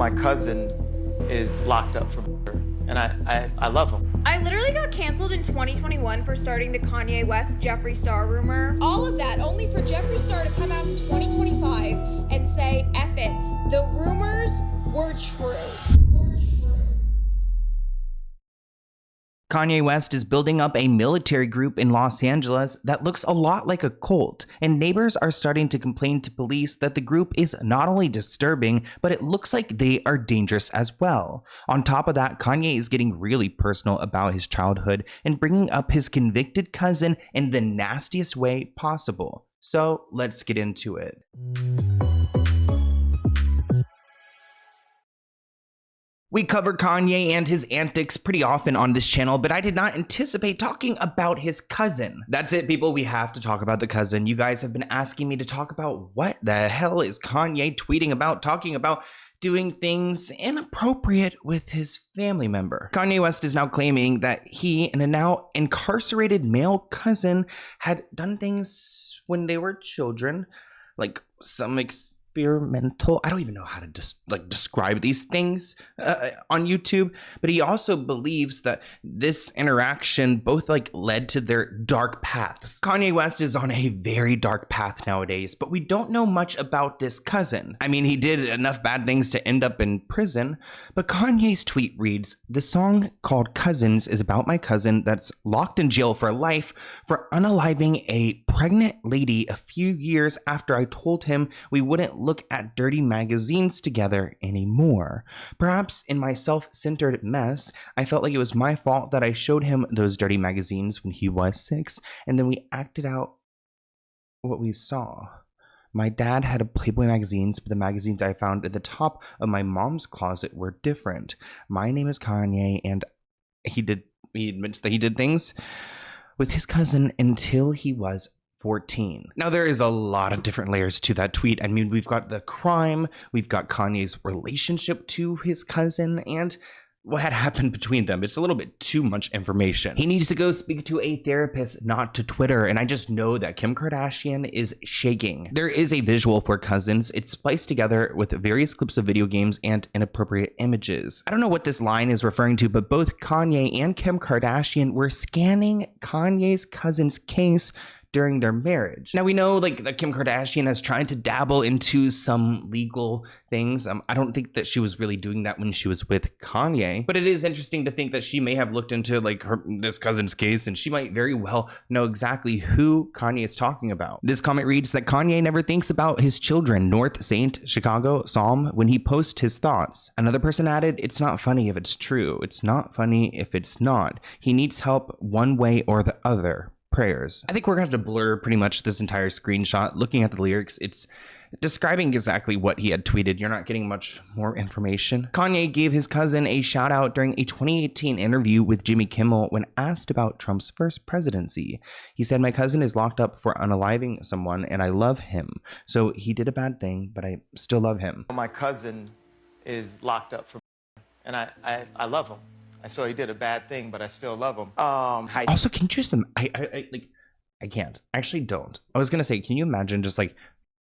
My cousin is locked up for murder, and I love him. I literally got canceled in 2021 for starting the Kanye West Jeffree Star rumor. All of that only for Jeffree Star to come out in 2025 and say, F it, the rumors were true. Kanye West is building up a military group in Los Angeles that looks a lot like a cult, and neighbors are starting to complain to police that the group is not only disturbing, but it looks like they are dangerous as well. On top of that, Kanye is getting really personal about his childhood and bringing up his convicted cousin in the nastiest way possible. So let's get into it. We cover Kanye and his antics pretty often on this channel, but I did not anticipate talking about his cousin. That's it, people. We have to talk about the cousin. You guys have been asking me to talk about what the hell is Kanye tweeting about, talking about doing things inappropriate with his family member. Kanye West is now claiming that he and a now incarcerated male cousin had done things when they were children, like some experimental, I don't even know how to describe these things on YouTube, but he also believes that this interaction both led to their dark paths. Kanye West is on a very dark path nowadays, but we don't know much about this cousin. I mean, he did enough bad things to end up in prison, but Kanye's tweet reads, "The song called Cousins is about my cousin that's locked in jail for life for unaliving a pregnant lady a few years after I told him we wouldn't look at dirty magazines together anymore. Perhaps in my self-centered mess, I felt like it was my fault that I showed him those dirty magazines when he was 6, and then we acted out what we saw. My dad had a Playboy magazines, but the magazines I found at the top of my mom's closet were different. My name is Kanye, and he admits that he did things with his cousin until he was 14. Now, there is a lot of different layers to that tweet. I mean, we've got the crime, we've got Kanye's relationship to his cousin, and what had happened between them. It's a little bit too much information. He needs to go speak to a therapist, not to Twitter, and I just know that Kim Kardashian is shaking. There is a visual for Cousins. It's spliced together with various clips of video games and inappropriate images. I don't know what this line is referring to, but both Kanye and Kim Kardashian were scanning Kanye's cousin's case during their marriage. Now, we know that Kim Kardashian has tried to dabble into some legal things. I don't think that she was really doing that when she was with Kanye, but it is interesting to think that she may have looked into this cousin's case, and she might very well know exactly who Kanye is talking about. This comment reads that Kanye never thinks about his children, North, Saint, Chicago, Psalm, when he posts his thoughts. Another person added, "It's not funny if it's true. It's not funny if it's not. He needs help one way or the other. Prayers." I think we're going to have to blur pretty much this entire screenshot. Looking at the lyrics, it's describing exactly what he had tweeted. You're not getting much more information. Kanye gave his cousin a shout out during a 2018 interview with Jimmy Kimmel when asked about Trump's first presidency. He said, "My cousin is locked up for unaliving someone and I love him. So he did a bad thing, but I still love him." My cousin is locked up for murder, and I love him. I saw he did a bad thing, but I still love him. Also, can you just, I can't. I actually don't. I was going to say, can you imagine just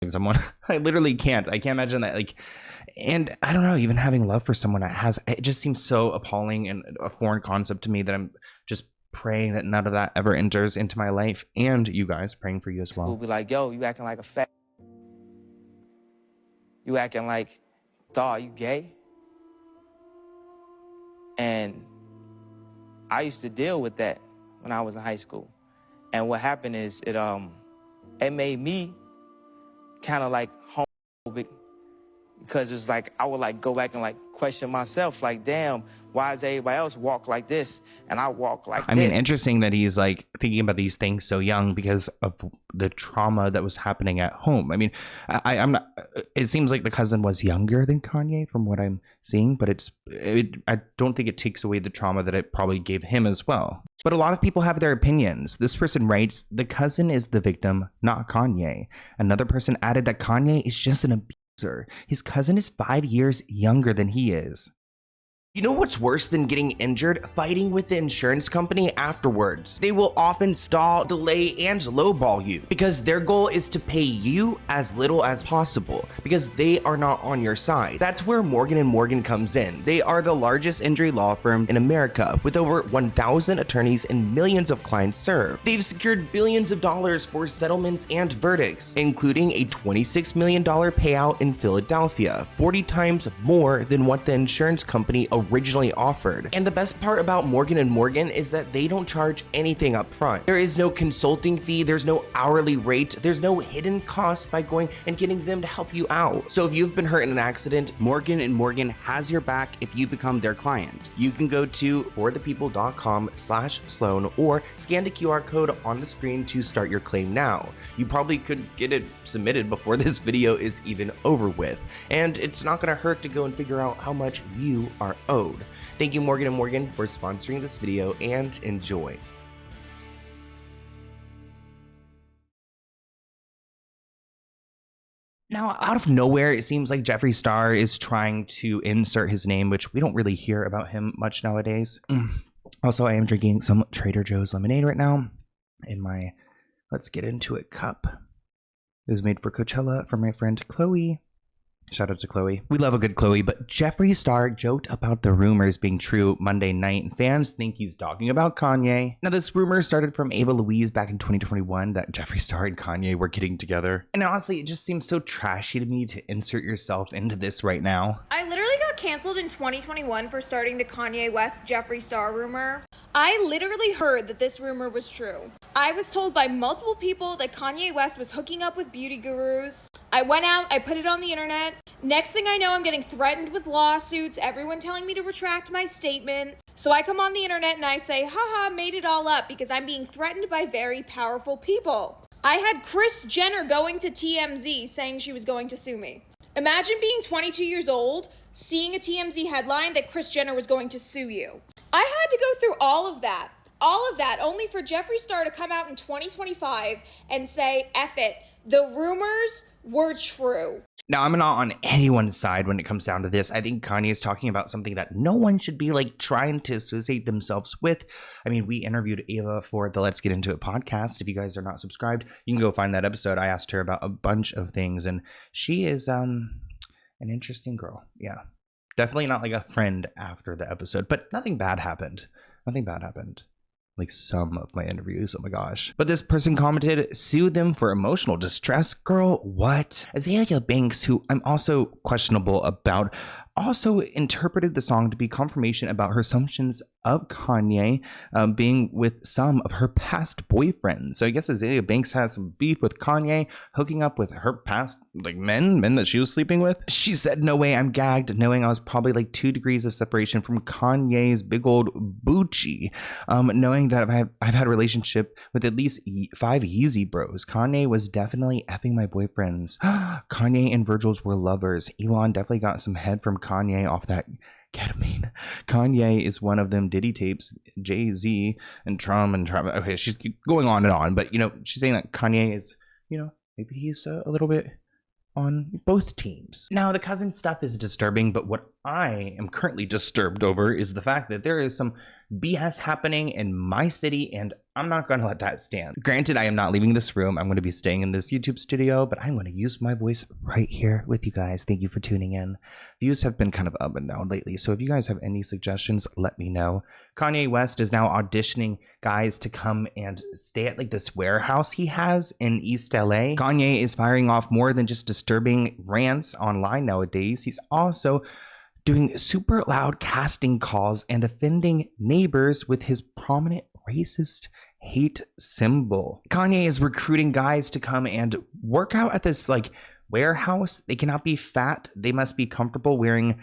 someone? I literally can't. I can't imagine that. And I don't know, even having love for someone that has, it just seems so appalling and a foreign concept to me that I'm just praying that none of that ever enters into my life. And you guys, praying for you as well. We'll be like, yo, you acting like a fat. You acting like, dawg, you gay? And I used to deal with that when I was in high school. And what happened is it made me kind of homophobic, because it's I would go back and question myself, damn, why does everybody else walk like this and I walk like this? I mean, interesting that he's thinking about these things so young because of the trauma that was happening at home. I mean, I'm not, it seems like the cousin was younger than Kanye from what I'm seeing, but I don't think it takes away the trauma that it probably gave him as well. But a lot of people have their opinions. This person writes, "The cousin is the victim, not Kanye." Another person added that Kanye is just an abuser. His cousin is 5 years younger than he is. You know what's worse than getting injured? Fighting with the insurance company afterwards. They will often stall, delay, and lowball you because their goal is to pay you as little as possible because they are not on your side. That's where Morgan & Morgan comes in. They are the largest injury law firm in America with over 1,000 attorneys and millions of clients served. They've secured billions of dollars for settlements and verdicts, including a $26 million payout in Philadelphia, 40 times more than what the insurance company originally offered. And the best part about Morgan & Morgan is that they don't charge anything up front. There is no consulting fee, there's no hourly rate, there's no hidden cost by going and getting them to help you out. So if you've been hurt in an accident, Morgan & Morgan has your back if you become their client. You can go to forthepeople.com/Sloan or scan the QR code on the screen to start your claim now. You probably could get it submitted before this video is even over with. And it's not gonna hurt to go and figure out how much you are owed. Thank you, Morgan & Morgan, for sponsoring this video, and enjoy. Now, out of nowhere, it seems like Jeffree Star is trying to insert his name, which we don't really hear about him much nowadays. Also, I am drinking some Trader Joe's lemonade right now in my Let's Get Into It cup. It was made for Coachella from my friend Chloe. Shout out to Chloe. We love a good Chloe, but Jeffree Star joked about the rumors being true Monday night, and fans think he's talking about Kanye. Now, this rumor started from Ava Louise back in 2021 that Jeffree Star and Kanye were getting together. And honestly, it just seems so trashy to me to insert yourself into this right now. I literally got canceled in 2021 for starting the Kanye West Jeffree Star rumor. I literally heard that this rumor was true. I was told by multiple people that Kanye West was hooking up with beauty gurus. I went out, I put it on the internet. Next thing I know, I'm getting threatened with lawsuits, everyone telling me to retract my statement. So I come on the internet and I say, haha, made it all up because I'm being threatened by very powerful people. I had Kris Jenner going to TMZ saying she was going to sue me. Imagine being 22 years old, seeing a TMZ headline that Kris Jenner was going to sue you. I had to go through all of that, only for Jeffree Star to come out in 2025 and say, F it, the rumors were true. Now, I'm not on anyone's side when it comes down to this. I think Kanye is talking about something that no one should be like trying to associate themselves with. I mean, we interviewed Ava for the Let's Get Into It podcast. If you guys are not subscribed, you can go find that episode. I asked her about a bunch of things, and she is an interesting girl. Yeah, definitely not like a friend after the episode, but nothing bad happened. Nothing bad happened. Like some of my interviews, oh my gosh. But this person commented, sue them for emotional distress. Girl, what? Azalea Banks, who I'm also questionable about, also interpreted the song to be confirmation about her assumptions of Kanye being with some of her past boyfriends. So I guess Azalea Banks has some beef with Kanye hooking up with her past like men that she was sleeping with. She said, no way, I'm gagged, knowing I was probably like 2 degrees of separation from Kanye's big old Bucci. Knowing that I've had a relationship with at least 5 Yeezy bros. Kanye was definitely effing my boyfriends. Kanye and Virgil's were lovers. Elon definitely got some head from Kanye off that ketamine. Kanye is one of them Diddy tapes, Jay-Z and Trump. Okay, she's going on and on, but you know, she's saying that Kanye is, you know, maybe he's a little bit on both teams. Now, the cousin stuff is disturbing, but what I am currently disturbed over is the fact that there is some BS happening in my city, and I'm not going to let that stand. Granted, I am not leaving this room. I'm going to be staying in this YouTube studio, but I'm going to use my voice right here with you guys. Thank you for tuning in. Views have been kind of up and down lately, so if you guys have any suggestions, let me know. Kanye West is now auditioning guys to come and stay at like this warehouse he has in East LA. Kanye is firing off more than just disturbing rants online nowadays. He's also doing super loud casting calls and offending neighbors with his prominent racist hate symbol. Kanye is recruiting guys to come and work out at this like warehouse. They cannot be fat. They must be comfortable wearing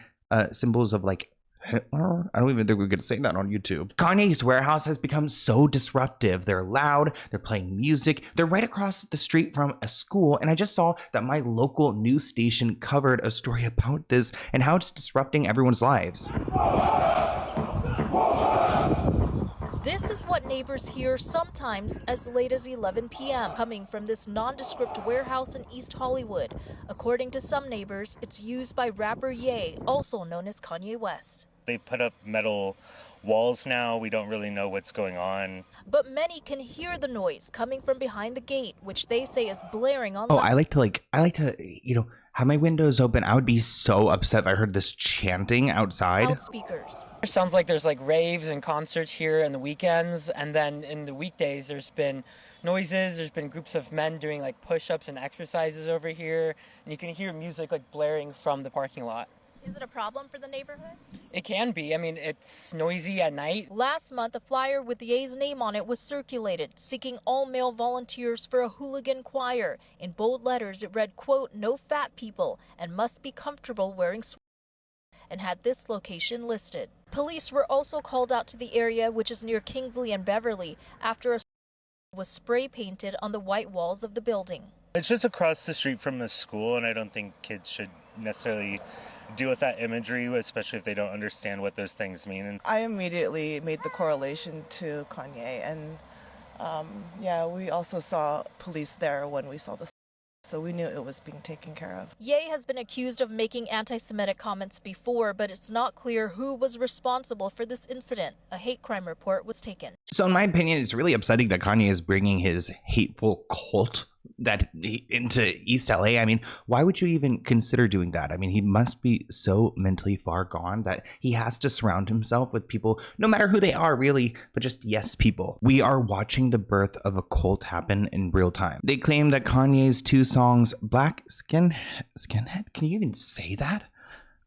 symbols of like Hitler. I don't even think we could say that on YouTube. Kanye's warehouse has become so disruptive. They're loud, they're playing music, they're right across the street from a school, and I just saw that my local news station covered a story about this and how it's disrupting everyone's lives. This is what neighbors hear sometimes as late as 11 p.m. coming from this nondescript warehouse in East Hollywood. According to some neighbors, it's used by rapper Ye, also known as Kanye West. They put up metal walls now. We don't really know what's going on. But many can hear the noise coming from behind the gate, which they say is blaring on. Oh, I like to, you know, have my windows open. I would be so upset if I heard this chanting outside. Loudspeakers. It sounds like there's like raves and concerts here in the weekends, and then in the weekdays there's been noises, there's been groups of men doing like push-ups and exercises over here, and you can hear music like blaring from the parking lot. Is it a problem for the neighborhood? It can be. I mean, it's noisy at night. Last month, a flyer with the A's name on it was circulated, seeking all male volunteers for a hooligan choir. In bold letters, it read, quote, "No fat people and must be comfortable wearing sweaters," and had this location listed. Police were also called out to the area, which is near Kingsley and Beverly, after a was spray painted on the white walls of the building. It's just across the street from the school, and I don't think kids should necessarily deal with that imagery, especially if they don't understand what those things mean. And I immediately made the correlation to Kanye, and yeah, we also saw police there when we saw this, so we knew it was being taken care of. Ye has been accused of making anti-Semitic comments before, but it's not clear who was responsible for this incident. A hate crime report was taken. So in my opinion, it's really upsetting that Kanye is bringing his hateful cult into East LA. I mean, why would you even consider doing that? I mean, he must be so mentally far gone that he has to surround himself with people, no matter who they are, really, but just yes people. We are watching the birth of a cult happen in real time. They claim that Kanye's 2 songs, Black Skinhead, can you even say that?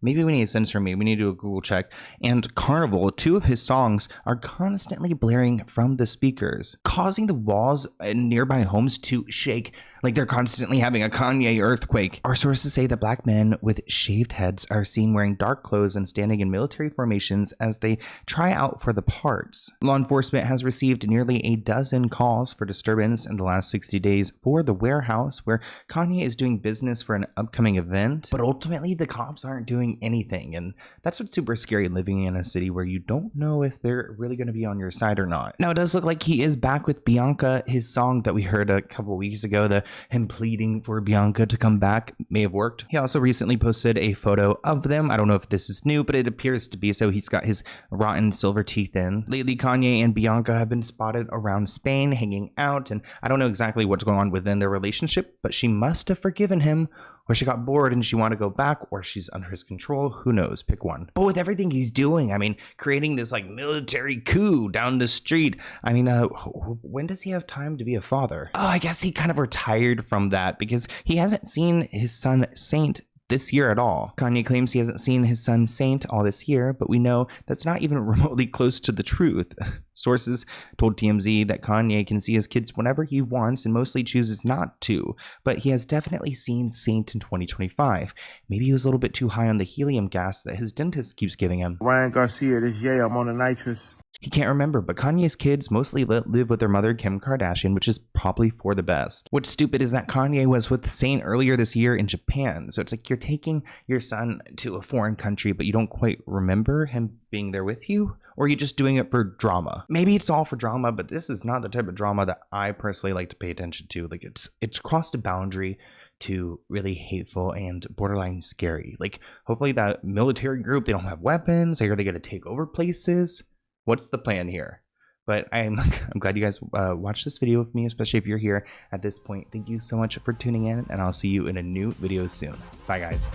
Maybe we need to censor me. We need to do a Google check. And Carnival, 2 of his songs, are constantly blaring from the speakers, causing the walls in nearby homes to shake like they're constantly having a Kanye earthquake. Our sources say that black men with shaved heads are seen wearing dark clothes and standing in military formations as they try out for the parts. Law enforcement has received nearly a dozen calls for disturbance in the last 60 days for the warehouse where Kanye is doing business for an upcoming event, but ultimately the cops aren't doing anything, and that's what's super scary living in a city where you don't know if they're really going to be on your side or not. Now, it does look like he is back with Bianca. His song that we heard a couple weeks ago, him pleading for Bianca to come back, may have worked. He also recently posted a photo of them. I don't know if this is new, but it appears to be, so he's got his rotten silver teeth in. Lately, Kanye and Bianca have been spotted around Spain hanging out, and I don't know exactly what's going on within their relationship, but she must have forgiven him, or she got bored and she wanted to go back, or she's under his control. Who knows? Pick one. But with everything he's doing, I mean, creating this like military coup down the street, I mean, when does he have time to be a father? Oh, I guess he kind of retired from that because he hasn't seen his son Saint this year at all. Kanye claims he hasn't seen his son Saint all this year, but we know that's not even remotely close to the truth. Sources told TMZ that Kanye can see his kids whenever he wants and mostly chooses not to, but he has definitely seen Saint in 2025. Maybe he was a little bit too high on the helium gas that his dentist keeps giving him. Ryan Garcia, this Ye, I'm on the nitrous. He can't remember, but Kanye's kids mostly live with their mother, Kim Kardashian, which is probably for the best. What's stupid is that Kanye was with Saint earlier this year in Japan. So it's like you're taking your son to a foreign country, but you don't quite remember him being there with you? Or are you just doing it for drama? Maybe it's all for drama, but this is not the type of drama that I personally like to pay attention to. Like it's crossed a boundary to really hateful and borderline scary. Like hopefully that military group, they don't have weapons. Are they going to take over places? What's the plan here? But I'm glad you guys watched this video with me, especially if you're here at this point. Thank you so much for tuning in, and I'll see you in a new video soon. Bye, guys.